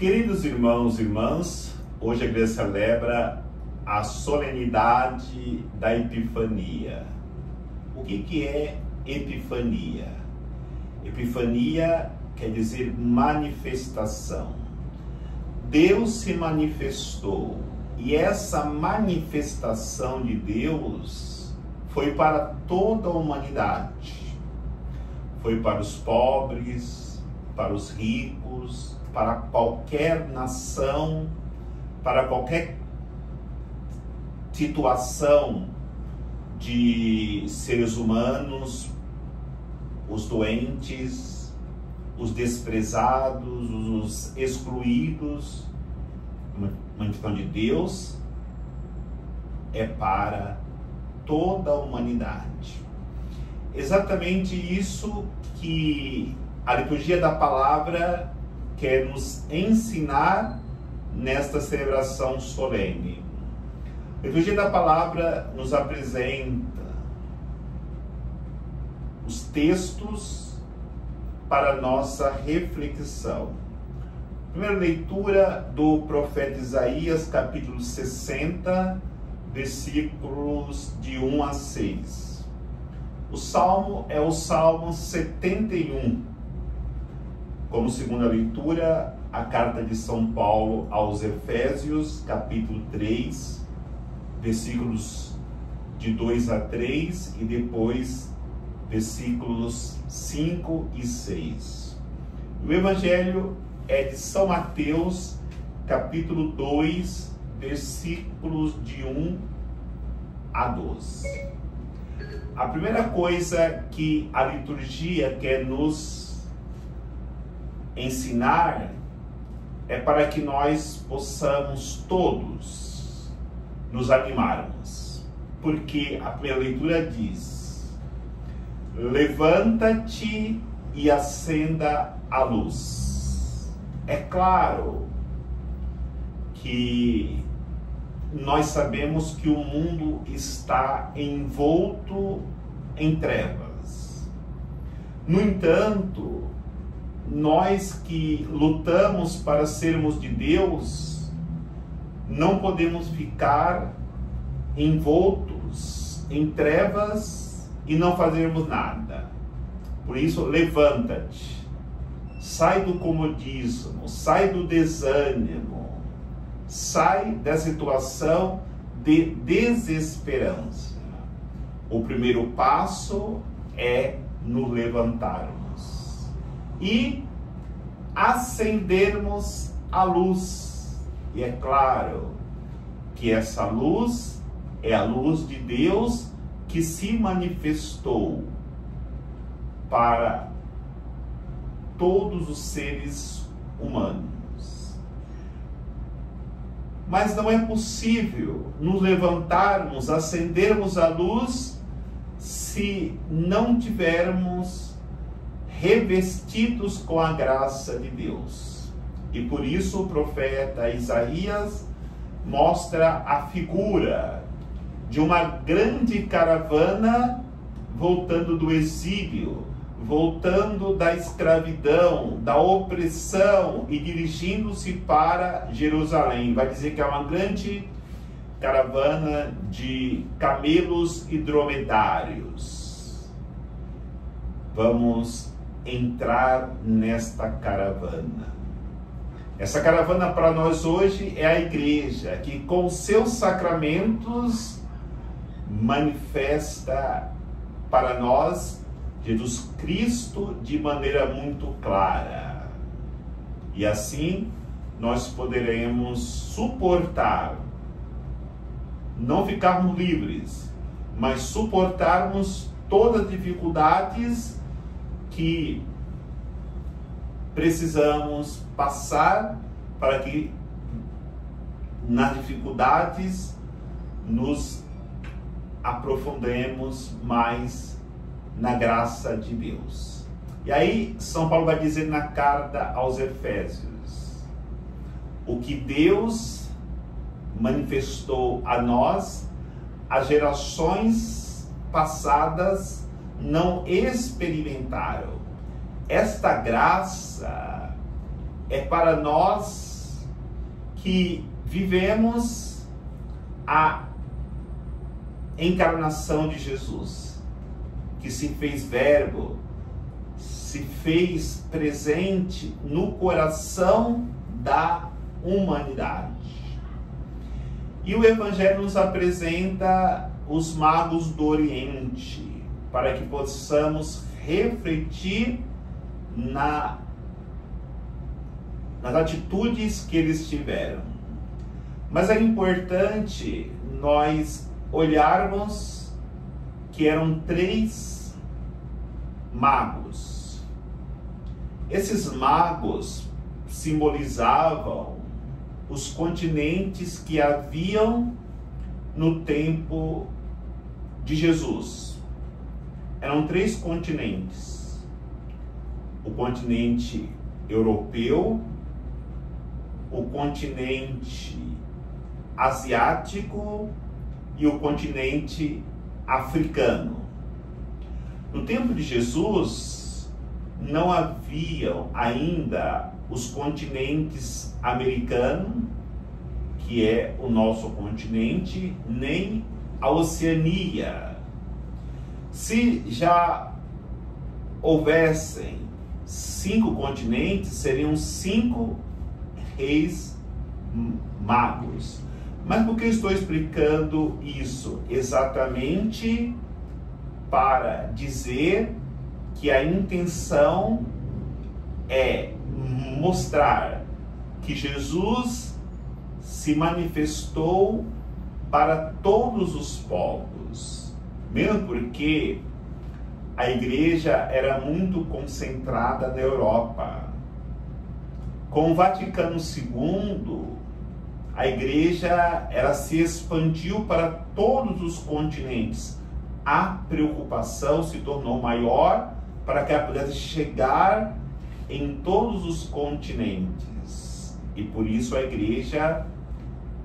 Queridos irmãos e irmãs, hoje a igreja celebra a solenidade da Epifania. O que é Epifania? Epifania quer dizer manifestação. Deus se manifestou e essa manifestação de Deus foi para toda a humanidade. Foi para os pobres, para os ricos, para qualquer nação, para qualquer situação de seres humanos, os doentes, os desprezados, os excluídos. Uma manifestação de Deus é para toda a humanidade. Exatamente isso que a liturgia da palavra quer nos ensinar nesta celebração solene. A liturgia da palavra nos apresenta os textos para nossa reflexão. Primeira leitura do profeta Isaías, capítulo 60, versículos de 1 a 6. O salmo é o Salmo 71. Como segunda leitura, a carta de São Paulo aos Efésios, capítulo 3, versículos de 2 a 3 e depois versículos 5 e 6. O Evangelho é de São Mateus, capítulo 2, versículos de 1 a 12. A primeira coisa que a liturgia quer nos ensinar é para que nós possamos todos nos animarmos. Porque a primeira leitura diz: levanta-te e acenda a luz. É claro que nós sabemos que o mundo está envolto em trevas. No entanto, nós que lutamos para sermos de Deus, não podemos ficar envoltos em trevas e não fazermos nada. Por isso, levanta-te, sai do comodismo, sai do desânimo, sai da situação de desesperança. O primeiro passo é nos levantarmos e acendermos a luz. E é claro que essa luz é a luz de Deus que se manifestou para todos os seres humanos. Mas não é possível nos levantarmos, acendermos a luz, se não tivermos revestidos com a graça de Deus. E por isso o profeta Isaías mostra a figura de uma grande caravana voltando do exílio, voltando da escravidão, da opressão e dirigindo-se para Jerusalém. Vai dizer que é uma grande caravana de camelos e dromedários. Vamos entrar nesta caravana. Essa caravana para nós hoje é a igreja, que com seus sacramentos manifesta para nós Jesus Cristo de maneira muito clara. E assim nós poderemos suportar, não ficarmos livres, mas suportarmos todas as dificuldades que precisamos passar para que nas dificuldades nos aprofundemos mais na graça de Deus. E aí São Paulo vai dizer na carta aos Efésios: o que Deus manifestou a nós, as gerações passadas não experimentaram. Esta graça é para nós que vivemos a encarnação de Jesus, que se fez verbo, se fez presente no coração da humanidade. E o Evangelho nos apresenta os magos do Oriente, para que possamos refletir nas atitudes que eles tiveram. Mas é importante nós olharmos que eram 3 magos. Esses magos simbolizavam os continentes que haviam no tempo de Jesus. Eram 3 continentes: o continente europeu, o continente asiático e o continente africano. No tempo de Jesus, não haviam ainda os continentes americano, que é o nosso continente, nem a Oceania. Se já houvessem 5 continentes, seriam 5 reis magos. Mas por que eu estou explicando isso? Exatamente para dizer que a intenção é mostrar que Jesus se manifestou para todos os povos, mesmo porque a igreja era muito concentrada na Europa. Com o Vaticano II, a igreja ela se expandiu para todos os continentes. A preocupação se tornou maior para que ela pudesse chegar em todos os continentes. E por isso a igreja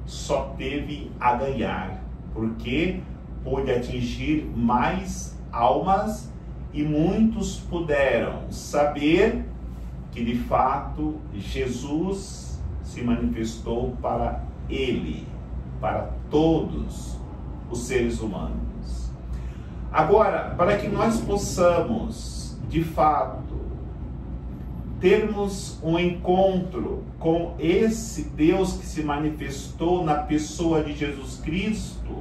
só teve a ganhar, porque pôde atingir mais almas e muitos puderam saber que de fato Jesus se manifestou para ele, para todos os seres humanos. Agora, para que nós possamos de fato termos um encontro com esse Deus que se manifestou na pessoa de Jesus Cristo,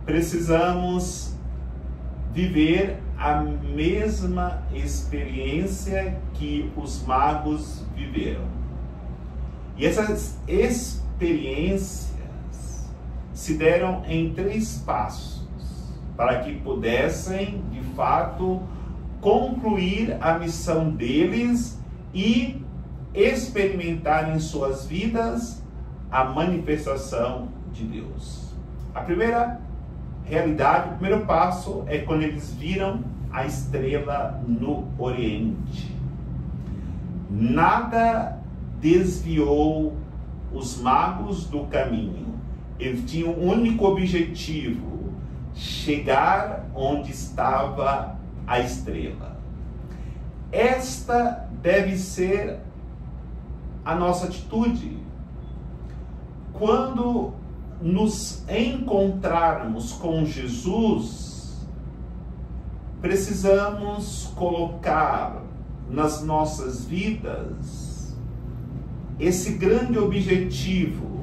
precisamos viver a mesma experiência que os magos viveram. E essas experiências se deram em 3 passos, para que pudessem, de fato, concluir a missão deles e experimentar em suas vidas a manifestação de Deus. A primeira realidade, o primeiro passo é quando eles viram a estrela no Oriente. Nada desviou os magos do caminho. Eles tinham um único objetivo: chegar onde estava a estrela. Esta deve ser a nossa atitude. Quando nos encontrarmos com Jesus, precisamos colocar nas nossas vidas esse grande objetivo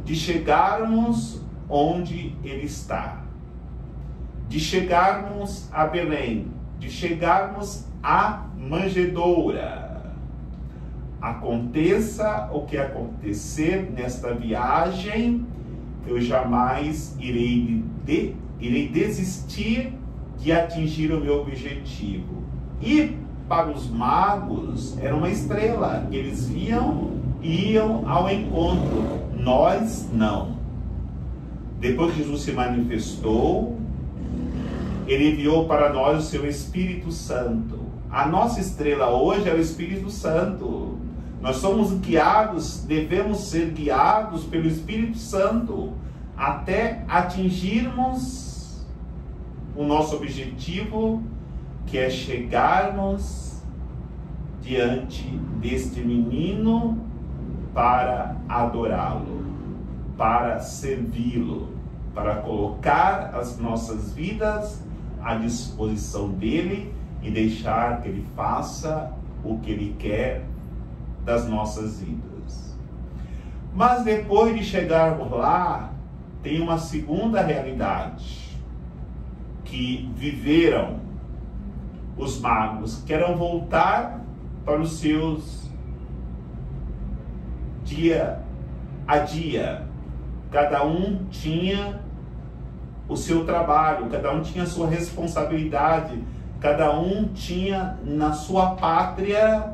de chegarmos onde Ele está, de chegarmos a Belém, de chegarmos à manjedoura. Aconteça o que acontecer nesta viagem, eu jamais irei desistir de atingir o meu objetivo. E para os magos era uma estrela, eles viam e iam ao encontro, nós não. Depois que Jesus se manifestou, Ele enviou para nós o seu Espírito Santo. A nossa estrela hoje é o Espírito Santo. Nós somos guiados, devemos ser guiados pelo Espírito Santo até atingirmos o nosso objetivo, que é chegarmos diante deste menino para adorá-lo, para servi-lo, para colocar as nossas vidas à disposição dele e deixar que ele faça o que ele quer das nossas vidas. Mas depois de chegarmos lá, tem uma segunda realidade que viveram os magos, que eram voltar para os seus dia a dia. Cada um tinha o seu trabalho, cada um tinha a sua responsabilidade, cada um tinha na sua pátria,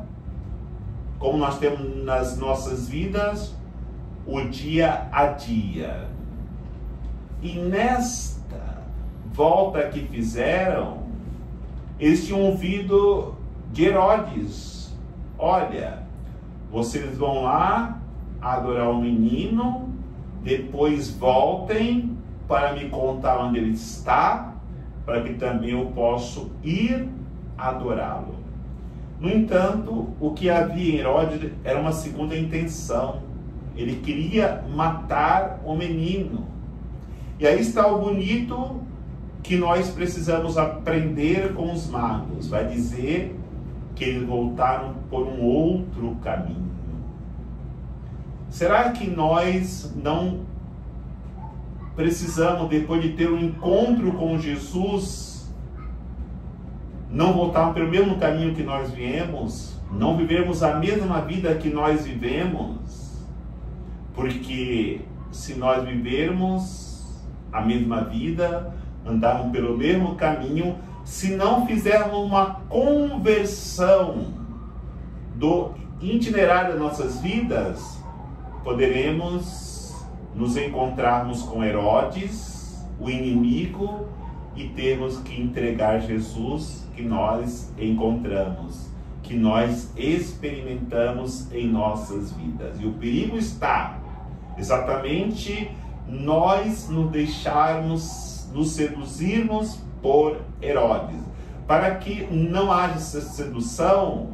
como nós temos nas nossas vidas, o dia a dia. E nesta volta que fizeram, eles tinham ouvido de Herodes: olha, vocês vão lá adorar o menino, depois voltem para me contar onde ele está, para que também eu possa ir adorá-lo. No entanto, o que havia em Herodes era uma segunda intenção. Ele queria matar o menino. E aí está o bonito que nós precisamos aprender com os magos. Vai dizer que eles voltaram por um outro caminho. Será que nós não precisamos, depois de ter um encontro com Jesus, não voltarmos pelo mesmo caminho que nós viemos? Não vivermos a mesma vida que nós vivemos? Porque se nós vivermos a mesma vida, andarmos pelo mesmo caminho, se não fizermos uma conversão do itinerário das nossas vidas, poderemos nos encontrarmos com Herodes, o inimigo, e termos que entregar Jesus que nós encontramos, que nós experimentamos em nossas vidas. E o perigo está exatamente nós nos deixarmos, nos seduzirmos por Herodes. Para que não haja essa sedução,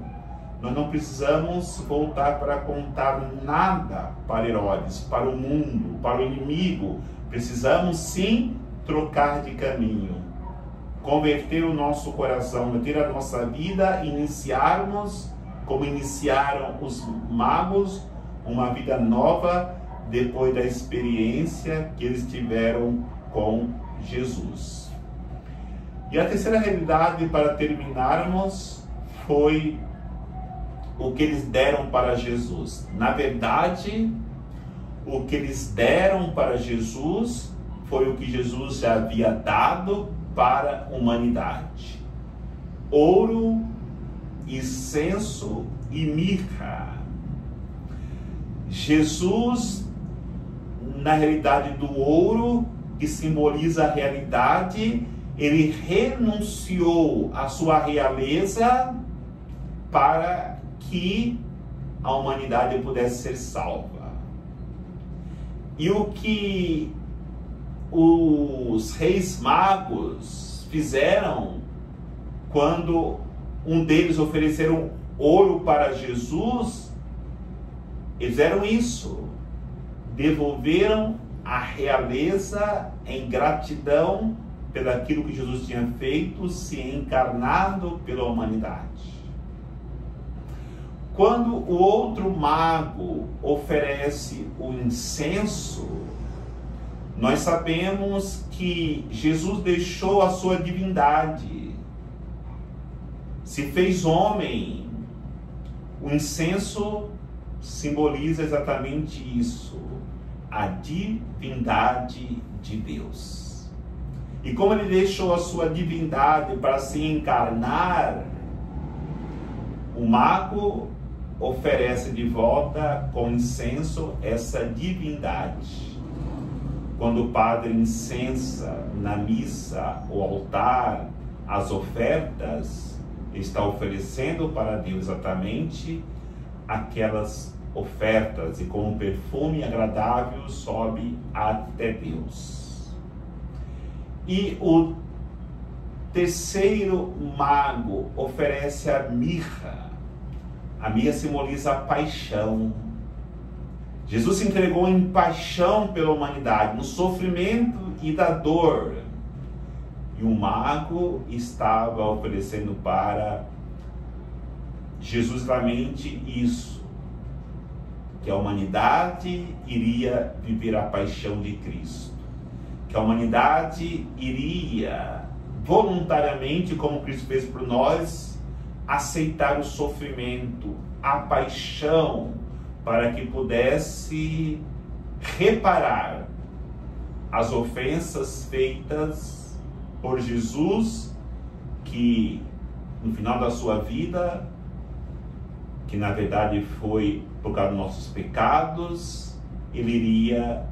nós não precisamos voltar para contar nada para Herodes, para o mundo, para o inimigo. Precisamos sim trocar de caminho, converter o nosso coração, meter a nossa vida, iniciarmos, como iniciaram os magos, uma vida nova depois da experiência que eles tiveram com Jesus. E a terceira realidade, para terminarmos, foi o que eles deram para Jesus. Na verdade, o que eles deram para Jesus foi o que Jesus já havia dado para a humanidade: ouro, incenso e mirra. Jesus, na realidade do ouro, que simboliza a realidade, ele renunciou à sua realeza para que a humanidade pudesse ser salva. E o que os reis magos fizeram quando um deles ofereceram ouro para Jesus, eles fizeram isso, devolveram a realeza em gratidão pelo aquilo que Jesus tinha feito, se encarnado pela humanidade. Quando o outro mago oferece o incenso, nós sabemos que Jesus deixou a sua divindade, se fez homem. O incenso simboliza exatamente isso, a divindade de Deus. E como ele deixou a sua divindade para se encarnar, o mago oferece de volta com incenso essa divindade. Quando o padre incensa na missa o altar, as ofertas, está oferecendo para Deus exatamente aquelas ofertas, e com um perfume agradável sobe até Deus. E o terceiro mago oferece a mirra. A mirra simboliza a paixão. Jesus se entregou em paixão pela humanidade, no sofrimento e da dor. E o mago estava oferecendo para Jesus exatamente isso, que a humanidade iria viver a paixão de Cristo, que a humanidade iria voluntariamente, como Cristo fez por nós, aceitar o sofrimento, a paixão, para que pudesse reparar as ofensas feitas por Jesus, que no final da sua vida, que na verdade foi por causa dos nossos pecados, ele iria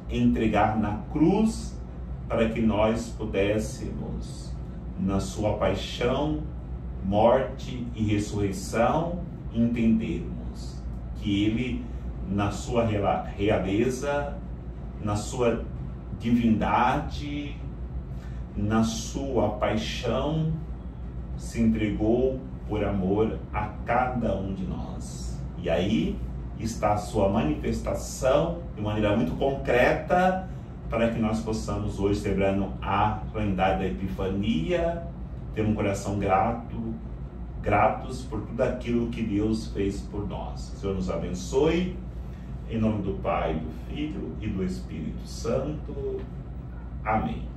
entregar na cruz para que nós pudéssemos, na sua paixão, morte e ressurreição, entendermos que ele, na sua realeza, na sua divindade, na sua paixão, se entregou por amor a cada um de nós. E aí está a sua manifestação de maneira muito concreta, para que nós possamos hoje, celebrando a solenidade da Epifania, ter um coração gratos por tudo aquilo que Deus fez por nós. O Senhor nos abençoe, em nome do Pai, do Filho e do Espírito Santo. Amém.